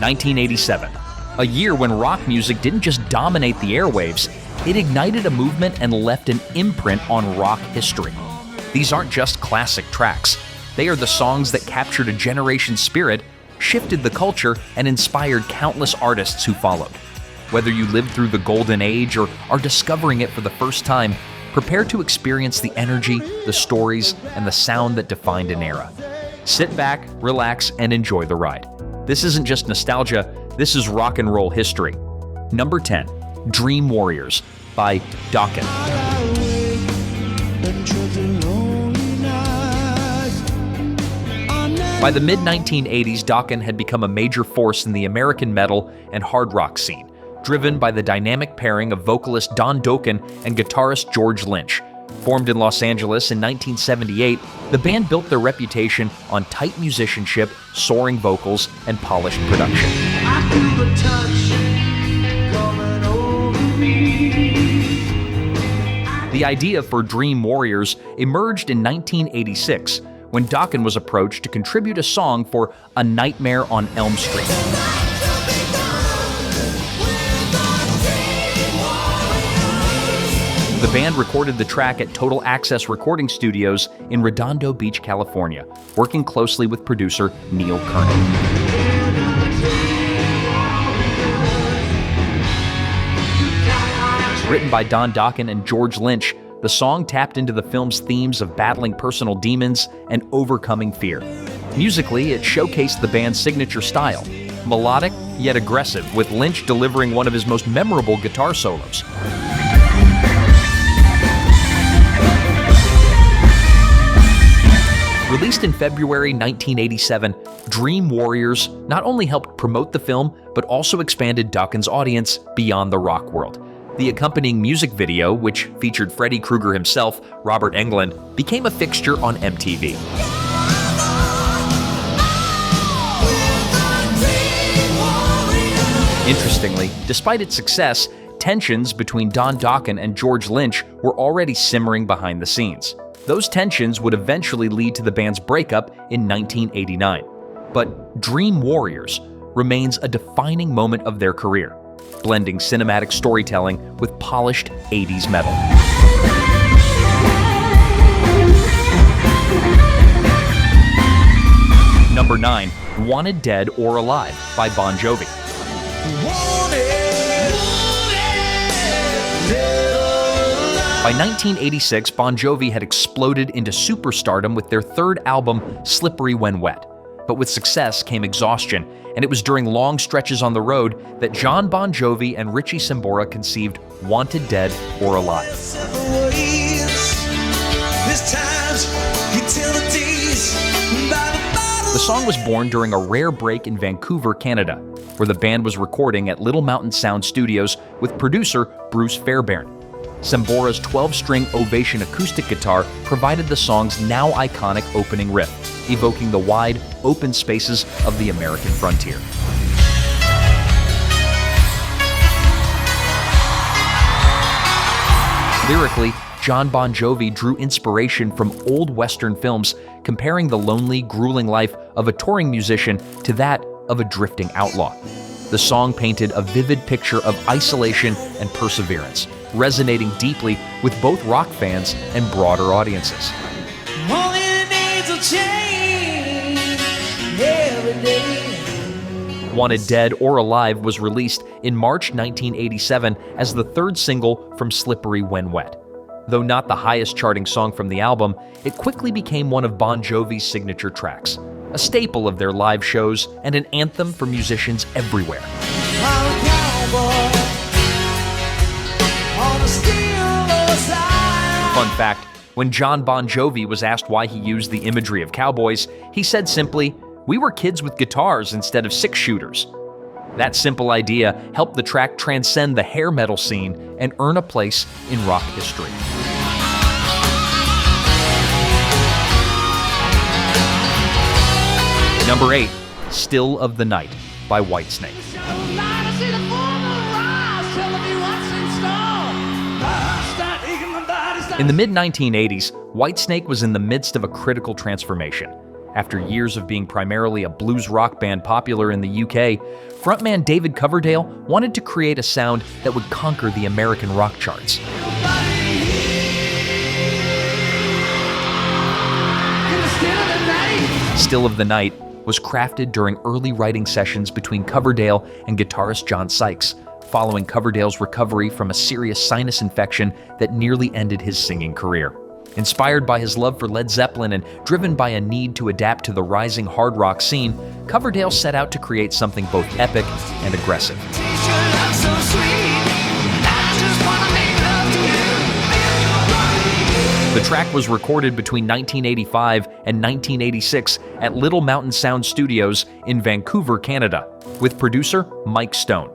1987, a year when rock music didn't just dominate the airwaves, it ignited a movement and left an imprint on rock history. These aren't just classic tracks. They are the songs that captured a generation's spirit, shifted the culture, and inspired countless artists who followed. Whether you lived through the golden age or are discovering it for the first time, prepare to experience the energy, the stories, and the sound that defined an era. Sit back, relax, and enjoy the ride. This isn't just nostalgia, this is rock and roll history. Number 10, Dream Warriors by Dokken. By the mid-1980s, Dokken had become a major force in the American metal and hard rock scene, driven by the dynamic pairing of vocalist Don Dokken and guitarist George Lynch. Formed in Los Angeles in 1978, the band built their reputation on tight musicianship, soaring vocals, and polished production. I feel the touch coming over me. The idea for Dream Warriors emerged in 1986, when Dokken was approached to contribute a song for A Nightmare on Elm Street. The band recorded the track at Total Access Recording Studios in Redondo Beach, California, working closely with producer Neil Kernon. Written by Don Dokken and George Lynch, the song tapped into the film's themes of battling personal demons and overcoming fear. Musically, it showcased the band's signature style, melodic yet aggressive, with Lynch delivering one of his most memorable guitar solos. Released in February 1987, Dream Warriors not only helped promote the film, but also expanded Dokken's audience beyond the rock world. The accompanying music video, which featured Freddy Krueger himself, Robert Englund, became a fixture on MTV. Interestingly, despite its success, tensions between Don Dokken and George Lynch were already simmering behind the scenes. Those tensions would eventually lead to the band's breakup in 1989. But Dream Warriors remains a defining moment of their career, blending cinematic storytelling with polished 80s metal. Number 9, Wanted Dead or Alive by Bon Jovi. By 1986, Bon Jovi had exploded into superstardom with their third album, Slippery When Wet. But with success came exhaustion, and it was during long stretches on the road that John Bon Jovi and Richie Sambora conceived Wanted Dead or Alive. The song was born during a rare break in Vancouver, Canada, where the band was recording at Little Mountain Sound Studios with producer Bruce Fairbairn. Sambora's 12-string Ovation acoustic guitar provided the song's now iconic opening riff, evoking the wide, open spaces of the American frontier. Lyrically, John Bon Jovi drew inspiration from old Western films, comparing the lonely, grueling life of a touring musician to that of a drifting outlaw. The song painted a vivid picture of isolation and perseverance, resonating deeply with both rock fans and broader audiences. Wanted Dead or Alive was released in March 1987 as the third single from Slippery When Wet. Though not the highest charting song from the album, it quickly became one of Bon Jovi's signature tracks, a staple of their live shows and an anthem for musicians everywhere. Fun fact, when John Bon Jovi was asked why he used the imagery of cowboys, he said simply, "We were kids with guitars instead of six-shooters." That simple idea helped the track transcend the hair metal scene and earn a place in rock history. Number 8, Still of the Night by Whitesnake. In the mid-1980s, Whitesnake was in the midst of a critical transformation. After years of being primarily a blues rock band popular in the UK, frontman David Coverdale wanted to create a sound that would conquer the American rock charts. Still of the Night was crafted during early writing sessions between Coverdale and guitarist John Sykes, following Coverdale's recovery from a serious sinus infection that nearly ended his singing career. Inspired by his love for Led Zeppelin and driven by a need to adapt to the rising hard rock scene, Coverdale set out to create something both epic and aggressive. The track was recorded between 1985 and 1986 at Little Mountain Sound Studios in Vancouver, Canada, with producer Mike Stone.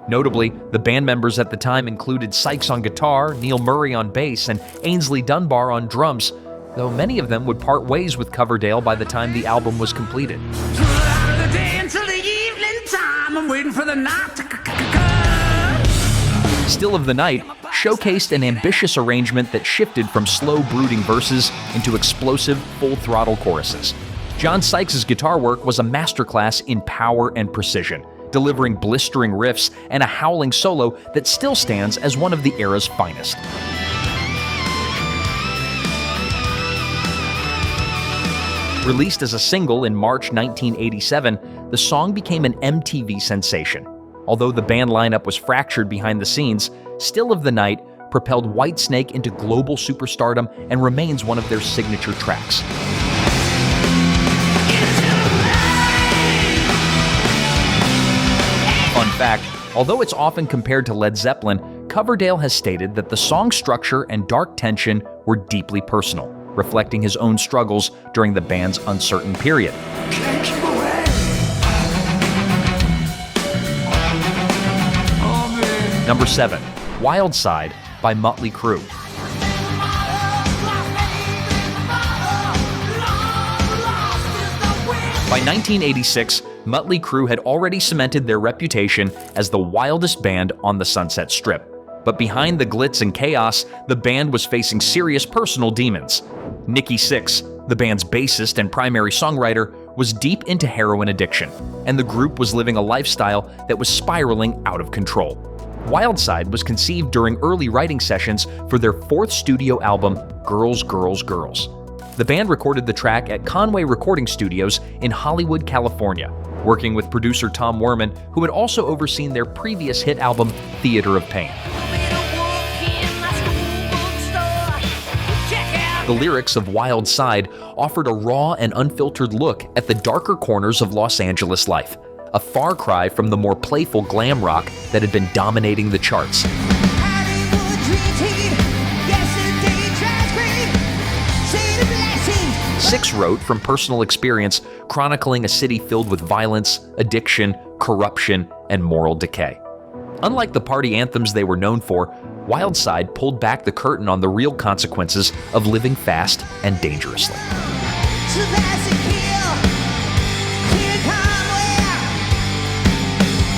Notably, the band members at the time included Sykes on guitar, Neil Murray on bass, and Ainsley Dunbar on drums, though many of them would part ways with Coverdale by the time the album was completed. Still of the Night showcased an ambitious arrangement that shifted from slow, brooding verses into explosive, full-throttle choruses. John Sykes' guitar work was a masterclass in power and precision, delivering blistering riffs and a howling solo that still stands as one of the era's finest. Released as a single in March 1987, the song became an MTV sensation. Although the band lineup was fractured behind the scenes, Still of the Night propelled Whitesnake into global superstardom and remains one of their signature tracks. Fun fact, although it's often compared to Led Zeppelin, Coverdale has stated that the song's structure and dark tension were deeply personal, reflecting his own struggles during the band's uncertain period. Number 7, Wild Side by Motley Crue. By 1986, Motley Crue had already cemented their reputation as the wildest band on the Sunset Strip. But behind the glitz and chaos, the band was facing serious personal demons. Nikki Sixx, the band's bassist and primary songwriter, was deep into heroin addiction, and the group was living a lifestyle that was spiraling out of control. Wild Side was conceived during early writing sessions for their 4th studio album, Girls, Girls, Girls. The band recorded the track at Conway Recording Studios in Hollywood, California, working with producer Tom Werman, who had also overseen their previous hit album, Theater of Pain. The lyrics of Wild Side offered a raw and unfiltered look at the darker corners of Los Angeles life, a far cry from the more playful glam rock that had been dominating the charts. Sixx wrote from personal experience, chronicling a city filled with violence, addiction, corruption, and moral decay. Unlike the party anthems they were known for, Wild Side pulled back the curtain on the real consequences of living fast and dangerously.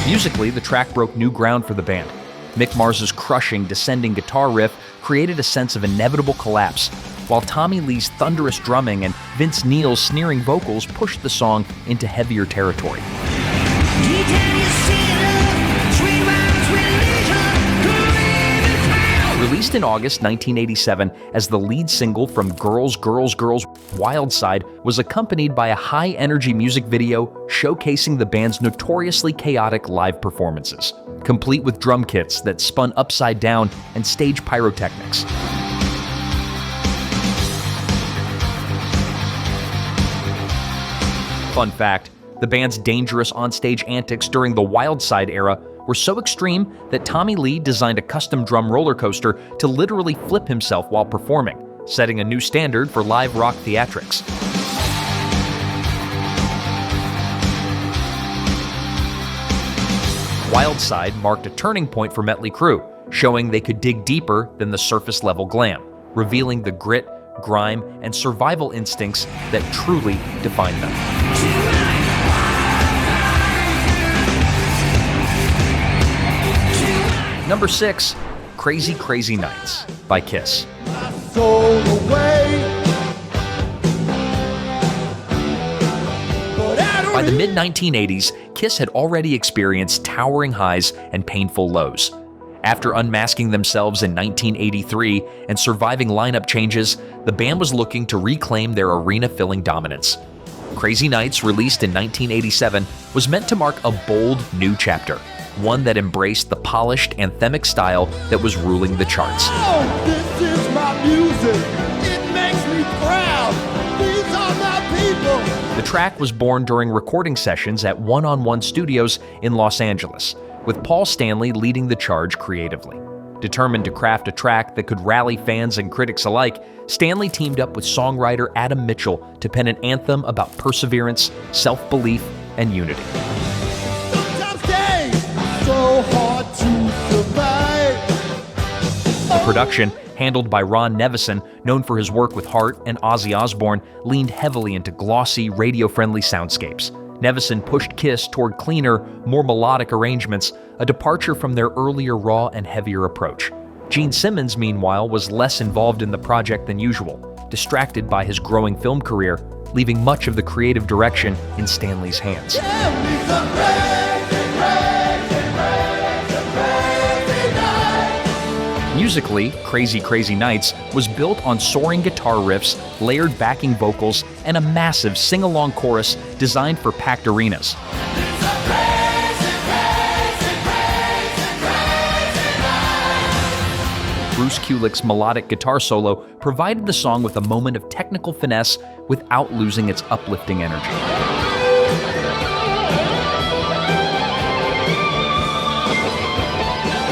Musically, the track broke new ground for the band. Mick Mars's crushing, descending guitar riff created a sense of inevitable collapse, while Tommy Lee's thunderous drumming and Vince Neil's sneering vocals pushed the song into heavier territory. Released in August 1987 as the lead single from Girls, Girls, Girls, Wild Side was accompanied by a high-energy music video showcasing the band's notoriously chaotic live performances, complete with drum kits that spun upside down and stage pyrotechnics. Fun fact, the band's dangerous onstage antics during the Wild Side era were so extreme that Tommy Lee designed a custom drum roller coaster to literally flip himself while performing, setting a new standard for live rock theatrics. Wild Side marked a turning point for Motley Crue, showing they could dig deeper than the surface-level glam, revealing the grit, grime, and survival instincts that truly defined them. Number 6, Crazy Crazy Nights by Kiss. By the mid-1980s, Kiss had already experienced towering highs and painful lows. After unmasking themselves in 1983 and surviving lineup changes, the band was looking to reclaim their arena-filling dominance. Crazy Nights, released in 1987, was meant to mark a bold new chapter, one that embraced the polished, anthemic style that was ruling the charts. Oh, this is my music. It makes me proud. These are my people. The track was born during recording sessions at One on One Studios in Los Angeles, with Paul Stanley leading the charge creatively. Determined to craft a track that could rally fans and critics alike, Stanley teamed up with songwriter Adam Mitchell to pen an anthem about perseverance, self-belief, and unity. Sometimes days so hard to survive. The production, handled by Ron Nevison, known for his work with Heart and Ozzy Osbourne, leaned heavily into glossy, radio-friendly soundscapes. Nevison pushed Kiss toward cleaner, more melodic arrangements, a departure from their earlier raw and heavier approach. Gene Simmons, meanwhile, was less involved in the project than usual, distracted by his growing film career, leaving much of the creative direction in Stanley's hands. Musically, Crazy Crazy Nights was built on soaring guitar riffs, layered backing vocals, and a massive sing-along chorus designed for packed arenas. Bruce Kulick's melodic guitar solo provided the song with a moment of technical finesse without losing its uplifting energy.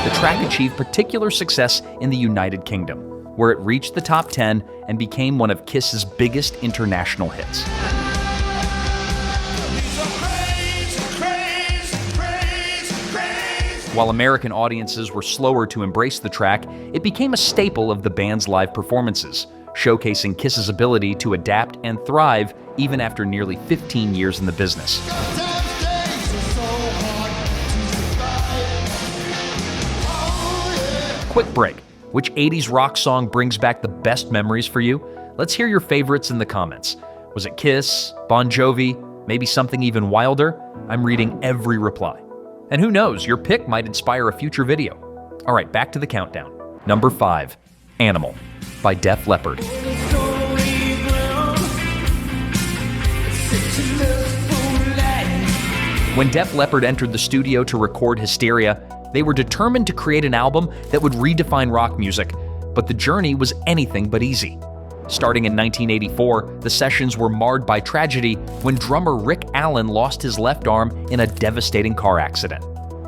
The track achieved particular success in the United Kingdom, where it reached the top 10 and became one of Kiss's biggest international hits. While American audiences were slower to embrace the track, it became a staple of the band's live performances, showcasing Kiss's ability to adapt and thrive even after nearly 15 years in the business. Quick break. Which 80s rock song brings back the best memories for you? Let's hear your favorites in the comments. Was it Kiss, Bon Jovi, maybe something even wilder? I'm reading every reply. And who knows, your pick might inspire a future video. All right, back to the countdown. Number 5, Animal by Def Leppard. When Def Leppard entered the studio to record Hysteria, they were determined to create an album that would redefine rock music, but the journey was anything but easy. Starting in 1984, the sessions were marred by tragedy when drummer Rick Allen lost his left arm in a devastating car accident.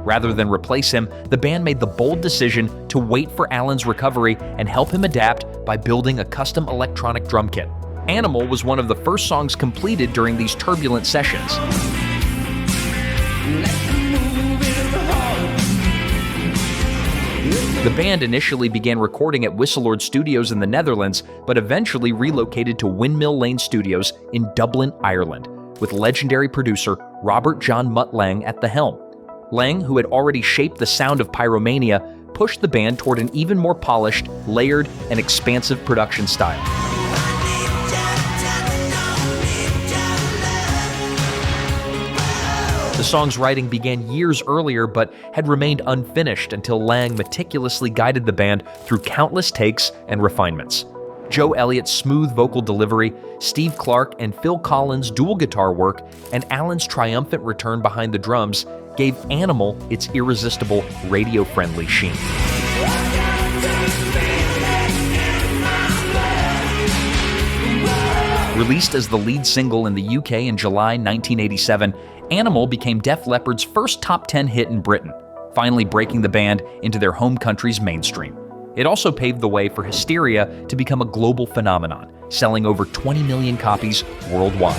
Rather than replace him, the band made the bold decision to wait for Allen's recovery and help him adapt by building a custom electronic drum kit. Animal was one of the first songs completed during these turbulent sessions. The band initially began recording at Whistleord Studios in the Netherlands, but eventually relocated to Windmill Lane Studios in Dublin, Ireland, with legendary producer Robert John Mutt Lang at the helm. Lang, who had already shaped the sound of Pyromania, pushed the band toward an even more polished, layered, and expansive production style. The song's writing began years earlier but had remained unfinished until Lang meticulously guided the band through countless takes and refinements. Joe Elliott's smooth vocal delivery, Steve Clark and Phil Collins' dual guitar work, and Allen's triumphant return behind the drums gave Animal its irresistible, radio-friendly sheen. Released as the lead single in the UK in July 1987, Animal became Def Leppard's first top 10 hit in Britain, finally breaking the band into their home country's mainstream. It also paved the way for Hysteria to become a global phenomenon, selling over 20 million copies worldwide.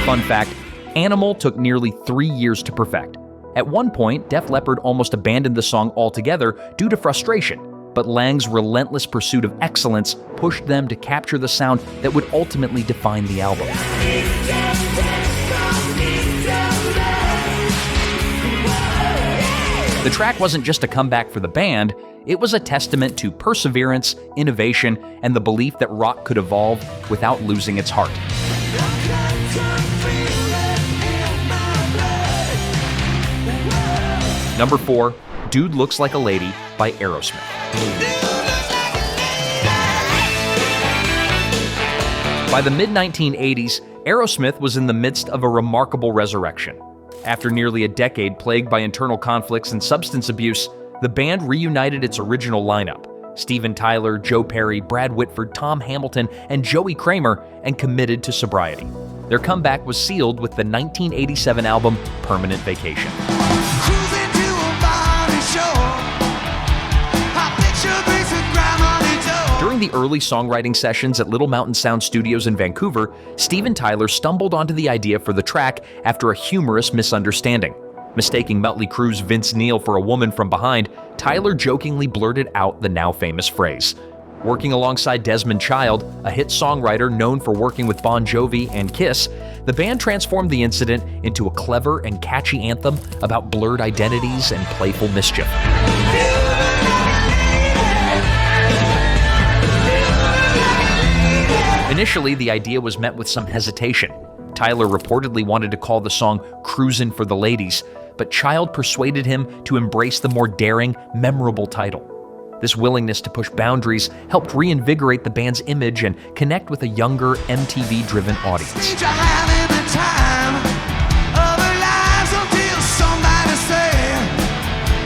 Fun fact, Animal took nearly 3 years to perfect. At one point, Def Leppard almost abandoned the song altogether due to frustration, but Lang's relentless pursuit of excellence pushed them to capture the sound that would ultimately define the album. The track wasn't just a comeback for the band, it was a testament to perseverance, innovation, and the belief that rock could evolve without losing its heart. Number 4, Dude Looks Like a Lady by Aerosmith. By the mid-1980s, Aerosmith was in the midst of a remarkable resurrection. After nearly a decade plagued by internal conflicts and substance abuse, the band reunited its original lineup, Steven Tyler, Joe Perry, Brad Whitford, Tom Hamilton, and Joey Kramer, and committed to sobriety. Their comeback was sealed with the 1987 album Permanent Vacation. During the early songwriting sessions at Little Mountain Sound Studios in Vancouver, Steven Tyler stumbled onto the idea for the track after a humorous misunderstanding. Mistaking Motley Crue's Vince Neil for a woman from behind, Tyler jokingly blurted out the now famous phrase. Working alongside Desmond Child, a hit songwriter known for working with Bon Jovi and Kiss, the band transformed the incident into a clever and catchy anthem about blurred identities and playful mischief. Initially, the idea was met with some hesitation. Tyler reportedly wanted to call the song Cruisin' for the Ladies, but Child persuaded him to embrace the more daring, memorable title. This willingness to push boundaries helped reinvigorate the band's image and connect with a younger, MTV-driven audience.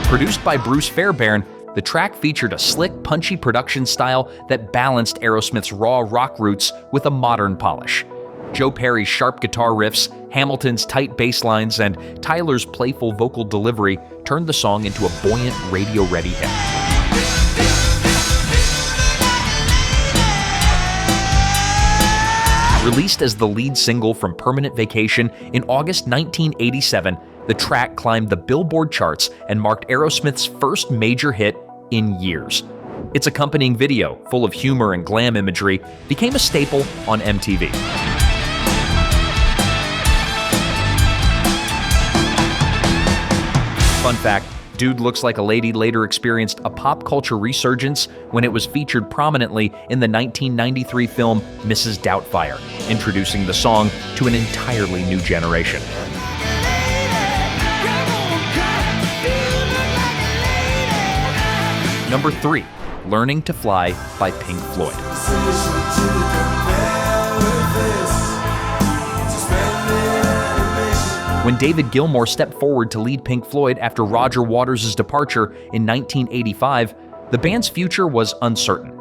Produced by Bruce Fairbairn, the track featured a slick, punchy production style that balanced Aerosmith's raw rock roots with a modern polish. Joe Perry's sharp guitar riffs, Hamilton's tight bass lines, and Tyler's playful vocal delivery turned the song into a buoyant, radio-ready hit. Released as the lead single from Permanent Vacation in August 1987, the track climbed the Billboard charts and marked Aerosmith's first major hit in years. Its accompanying video, full of humor and glam imagery, became a staple on MTV. Fun fact, Dude Looks Like a Lady later experienced a pop culture resurgence when it was featured prominently in the 1993 film Mrs. Doubtfire, introducing the song to an entirely new generation. Number 3, Learning to Fly by Pink Floyd. When David Gilmour stepped forward to lead Pink Floyd after Roger Waters' departure in 1985, the band's future was uncertain.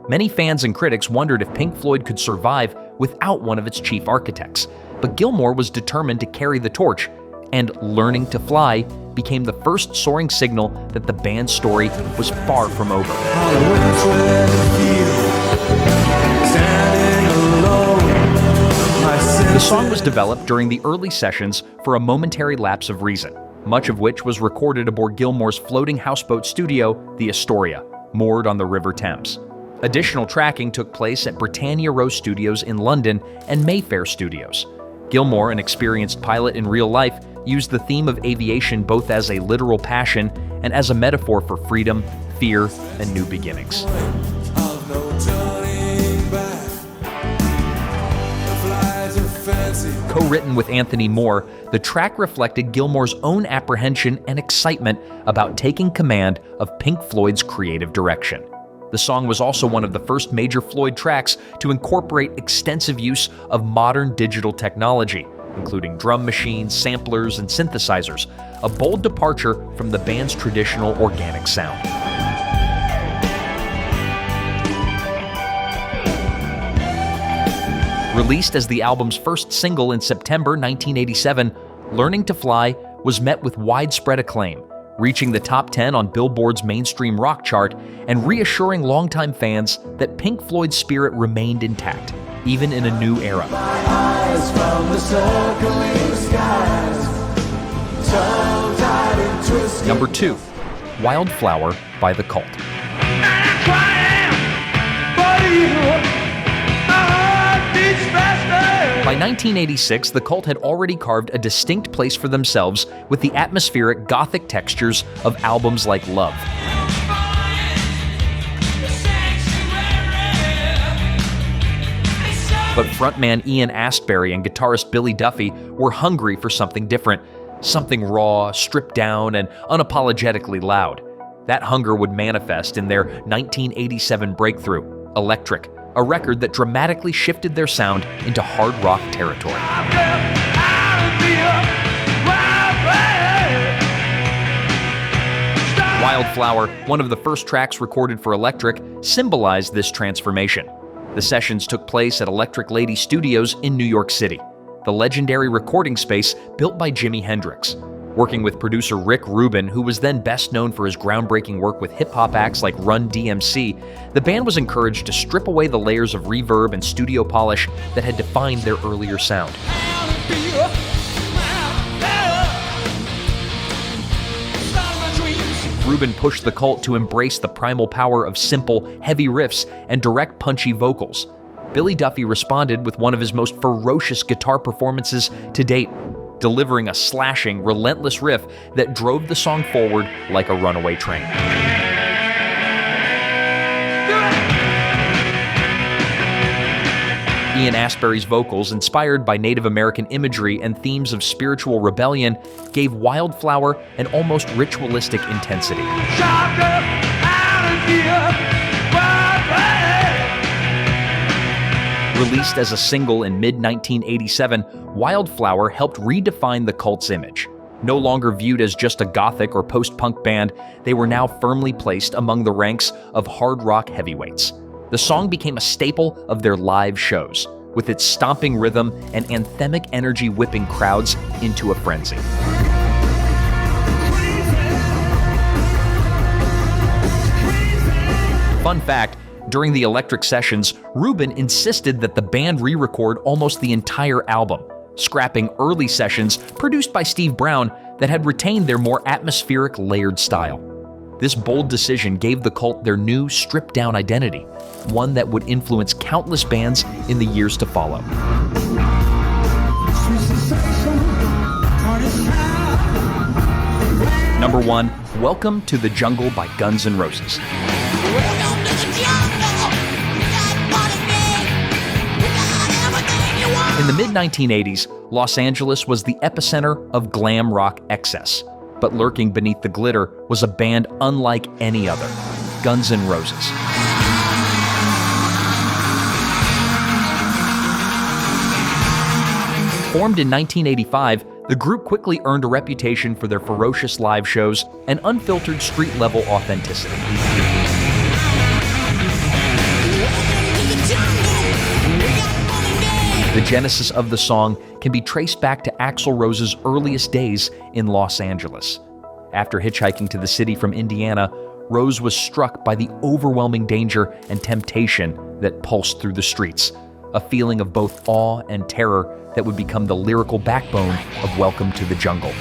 Many fans and critics wondered if Pink Floyd could survive without one of its chief architects, but Gilmour was determined to carry the torch, and Learning to Fly became the first soaring signal that the band's story was far from over. The song was developed during the early sessions for a momentary lapse of reason, much of which was recorded aboard Gilmour's floating houseboat studio, the Astoria, moored on the River Thames. Additional tracking took place at Britannia Row Studios in London and Mayfair Studios. Gilmour, an experienced pilot in real life, used the theme of aviation both as a literal passion and as a metaphor for freedom, fear, and new beginnings. Co-written with Anthony Moore, the track reflected Gilmour's own apprehension and excitement about taking command of Pink Floyd's creative direction. The song was also one of the first major Floyd tracks to incorporate extensive use of modern digital technology, including drum machines, samplers, and synthesizers, a bold departure from the band's traditional organic sound. Released as the album's first single in September 1987, Learning to Fly was met with widespread acclaim, reaching the top 10 on Billboard's mainstream rock chart and reassuring longtime fans that Pink Floyd's spirit remained intact, even in a new era. Number 2, Wildflower by The Cult. By 1986, the cult had already carved a distinct place for themselves with the atmospheric gothic textures of albums like Love. But frontman Ian Astbury and guitarist Billy Duffy were hungry for something different, something raw, stripped down, and unapologetically loud. That hunger would manifest in their 1987 breakthrough, Electric, a record that dramatically shifted their sound into hard rock territory. Wildflower, one of the first tracks recorded for Electric, symbolized this transformation. The sessions took place at Electric Lady Studios in New York City, the legendary recording space built by Jimi Hendrix. Working with producer Rick Rubin, who was then best known for his groundbreaking work with hip-hop acts like Run DMC, the band was encouraged to strip away the layers of reverb and studio polish that had defined their earlier sound. Rubin pushed the cult to embrace the primal power of simple, heavy riffs and direct, punchy vocals. Billy Duffy responded with one of his most ferocious guitar performances to date, delivering a slashing, relentless riff that drove the song forward like a runaway train. Ian Astbury's vocals, inspired by Native American imagery and themes of spiritual rebellion, gave Wildflower an almost ritualistic intensity. Released as a single in mid-1987, Wildflower helped redefine the cult's image. No longer viewed as just a gothic or post-punk band, they were now firmly placed among the ranks of hard rock heavyweights. The song became a staple of their live shows, with its stomping rhythm and anthemic energy whipping crowds into a frenzy. Fun fact, during the Electric sessions, Rubin insisted that the band re-record almost the entire album, scrapping early sessions produced by Steve Brown that had retained their more atmospheric, layered style. This bold decision gave the cult their new, stripped-down identity, one that would influence countless bands in the years to follow. Number 1, Welcome to the Jungle by Guns N' Roses. In the mid-1980s, Los Angeles was the epicenter of glam rock excess. But lurking beneath the glitter was a band unlike any other, Guns N' Roses. Formed in 1985, the group quickly earned a reputation for their ferocious live shows and unfiltered street-level authenticity. The genesis of the song can be traced back to Axl Rose's earliest days in Los Angeles. After hitchhiking to the city from Indiana, Rose was struck by the overwhelming danger and temptation that pulsed through the streets, a feeling of both awe and terror that would become the lyrical backbone of Welcome to the Jungle.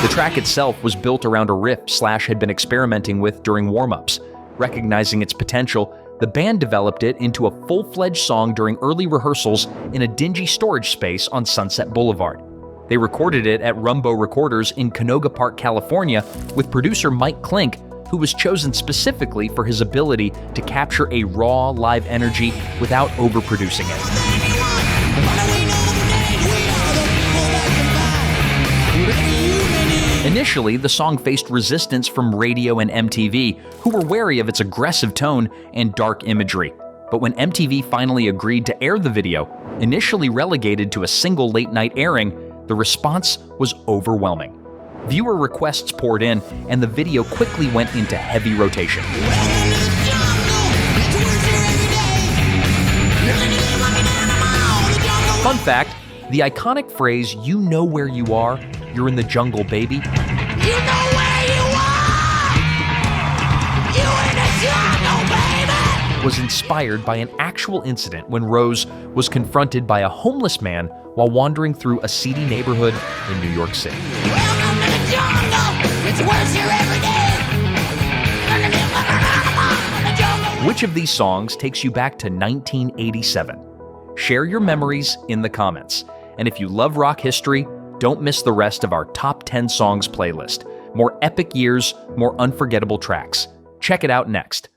The track itself was built around a riff Slash had been experimenting with during warm-ups. Recognizing its potential, the band developed it into a full-fledged song during early rehearsals in a dingy storage space on Sunset Boulevard. They recorded it at Rumbo Recorders in Canoga Park, California, with producer Mike Klink, who was chosen specifically for his ability to capture a raw, live energy without overproducing it. Initially, the song faced resistance from radio and MTV, who were wary of its aggressive tone and dark imagery. But when MTV finally agreed to air the video, initially relegated to a single late-night airing, the response was overwhelming. Viewer requests poured in, and the video quickly went into heavy rotation. Fun fact, the iconic phrase, "You know where you are, you're in the jungle, baby," You know where you are! You in the jungle, baby! was inspired by an actual incident when Rose was confronted by a homeless man while wandering through a seedy neighborhood in New York City. Welcome to the jungle! It's worse here every day! Learn to live like an animal in the jungle! Which of these songs takes you back to 1987? Share your memories in the comments. And if you love rock history, don't miss the rest of our Top 10 Songs playlist. More epic years, more unforgettable tracks. Check it out next.